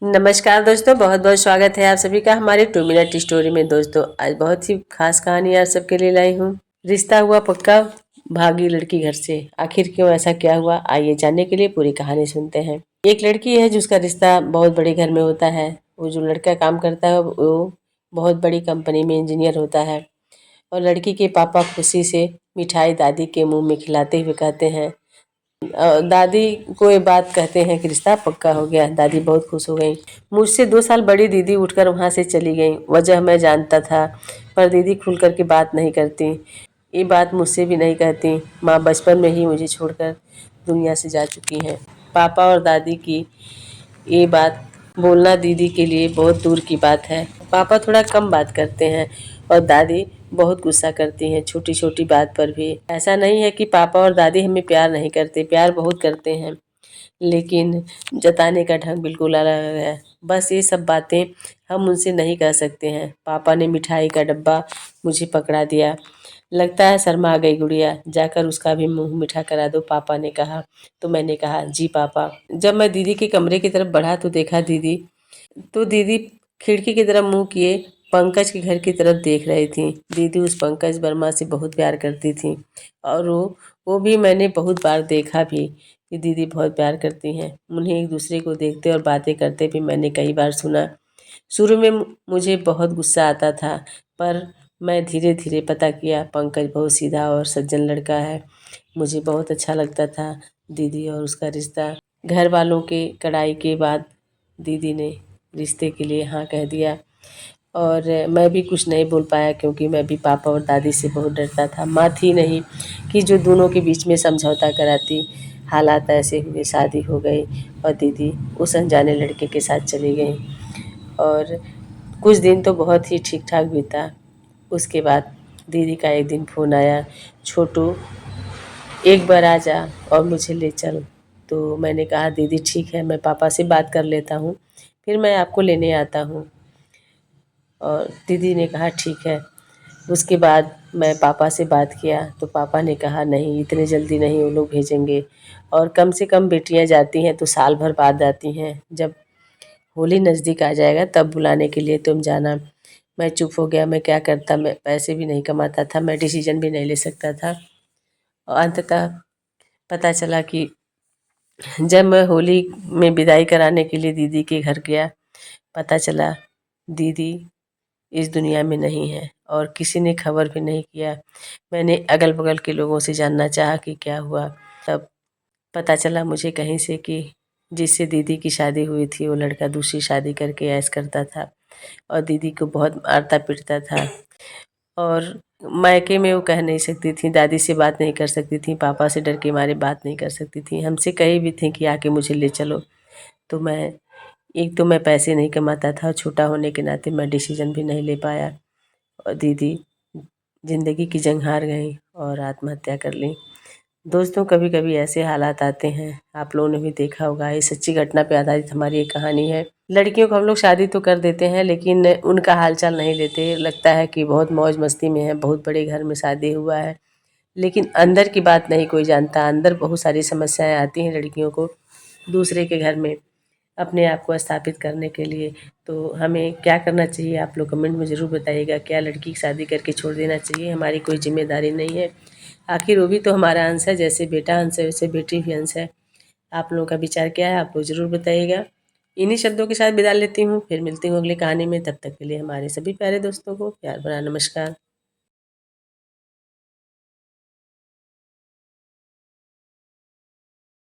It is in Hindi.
नमस्कार दोस्तों, बहुत बहुत स्वागत है आप सभी का हमारे 2 मिनट स्टोरी में। दोस्तों आज बहुत ही खास कहानी आप सबके लिए लाई हूँ। रिश्ता हुआ पक्का, भागी लड़की घर से। आखिर क्यों ऐसा क्या हुआ, आइए जानने के लिए पूरी कहानी सुनते हैं। एक लड़की है जिसका रिश्ता बहुत बड़े घर में होता है। वो जो लड़का काम करता है वो बहुत बड़ी कंपनी में इंजीनियर होता है। और लड़की के पापा खुशी से मिठाई दादी के मुंह में खिलाते हुए कहते हैं, दादी को ये बात कहते हैं कि रिश्ता पक्का हो गया। दादी बहुत खुश हो गई। मुझसे 2 साल बड़ी दीदी उठकर वहाँ से चली गई। वजह मैं जानता था, पर दीदी खुल कर के बात नहीं करती। ये बात मुझसे भी नहीं कहती। माँ बचपन में ही मुझे छोड़कर दुनिया से जा चुकी हैं। पापा और दादी की ये बात बोलना दीदी के लिए बहुत दूर की बात है। पापा थोड़ा कम बात करते हैं और दादी बहुत गुस्सा करती हैं छोटी छोटी बात पर भी। ऐसा नहीं है कि पापा और दादी हमें प्यार नहीं करते, प्यार बहुत करते हैं, लेकिन जताने का ढंग बिल्कुल अलग है। बस ये सब बातें हम उनसे नहीं कह सकते हैं। पापा ने मिठाई का डब्बा मुझे पकड़ा दिया। लगता है शर्मा गई गुड़िया, जाकर उसका भी मुंह मीठा करा दो, पापा ने कहा। तो मैंने कहा, जी पापा। जब मैं दीदी के कमरे की तरफ बढ़ा तो देखा दीदी खिड़की की तरफ मुंह किए पंकज के घर की तरफ देख रही थी। दीदी उस पंकज वर्मा से बहुत प्यार करती थी और वो भी मैंने बहुत बार देखा भी कि दीदी बहुत प्यार करती हैं। उन्हें एक दूसरे को देखते और बातें करते भी मैंने कई बार सुना। शुरू में मुझे बहुत गुस्सा आता था, पर मैं धीरे धीरे पता किया पंकज बहुत सीधा और सज्जन लड़का है। मुझे बहुत अच्छा लगता था दीदी और उसका रिश्ता। घर वालों के कड़ाई के बाद दीदी ने रिश्ते के लिए हाँ कह दिया और मैं भी कुछ नहीं बोल पाया, क्योंकि मैं भी पापा और दादी से बहुत डरता था। माँ थी नहीं कि जो दोनों के बीच में समझौता कराती। हालात ऐसे हुए, शादी हो गई और दीदी उस अनजाने लड़के के साथ चली गई। और कुछ दिन तो बहुत ही ठीक ठाक बीता। उसके बाद दीदी का एक दिन फ़ोन आया, छोटू एक बार आ जा और मुझे ले चल। तो मैंने कहा, दीदी ठीक है, मैं पापा से बात कर लेता हूँ, फिर मैं आपको लेने आता हूँ। और दीदी ने कहा ठीक है। उसके बाद मैं पापा से बात किया तो पापा ने कहा, नहीं इतने जल्दी नहीं वो लोग भेजेंगे, और कम से कम बेटियां जाती हैं तो साल भर बाद आती हैं। जब होली नज़दीक आ जाएगा तब बुलाने के लिए तुम जाना। मैं चुप हो गया। मैं क्या करता, मैं पैसे भी नहीं कमाता था, मैं डिसीजन भी नहीं ले सकता था। और अंततः पता चला कि जब मैं होली में विदाई कराने के लिए दीदी के घर गया, पता चला दीदी इस दुनिया में नहीं है और किसी ने खबर भी नहीं किया। मैंने अगल बगल के लोगों से जानना चाहा कि क्या हुआ। तब पता चला मुझे कहीं से कि जिससे दीदी की शादी हुई थी वो लड़का दूसरी शादी करके ऐश करता था और दीदी को बहुत मारता पीटता था। और मायके में वो कह नहीं सकती थी, दादी से बात नहीं कर सकती थी, पापा से डर के मारे बात नहीं कर सकती थी। हमसे कही भी थी कि आके मुझे ले चलो, तो मैं एक तो मैं पैसे नहीं कमाता था और छोटा होने के नाते मैं डिसीजन भी नहीं ले पाया और दीदी ज़िंदगी की जंग हार गई और आत्महत्या कर ली। दोस्तों कभी कभी ऐसे हालात आते हैं, आप लोगों ने भी देखा होगा। ये सच्ची घटना पे आधारित हमारी एक कहानी है। लड़कियों को हम लोग शादी तो कर देते हैं, लेकिन उनका हालचाल नहीं लेते। लगता है कि बहुत मौज मस्ती में है, बहुत बड़े घर में शादी हुआ है, लेकिन अंदर की बात नहीं कोई जानता। अंदर बहुत सारी समस्याएं आती हैं लड़कियों को दूसरे के घर में अपने आप को स्थापित करने के लिए। तो हमें क्या करना चाहिए, आप लोग कमेंट में ज़रूर बताइएगा। क्या लड़की की शादी करके छोड़ देना चाहिए? हमारी कोई जिम्मेदारी नहीं है, आखिर वो भी तो हमारा अंश है। जैसे बेटा अंश है वैसे बेटी भी अंश है। आप लोगों का विचार क्या है, आप लोग ज़रूर बताइएगा। इन्हीं शब्दों के साथ विदा लेती हूँ, फिर मिलती हूँ अगली कहानी में। तब तक के लिए हमारे सभी प्यारे दोस्तों को प्यार भरा नमस्कार।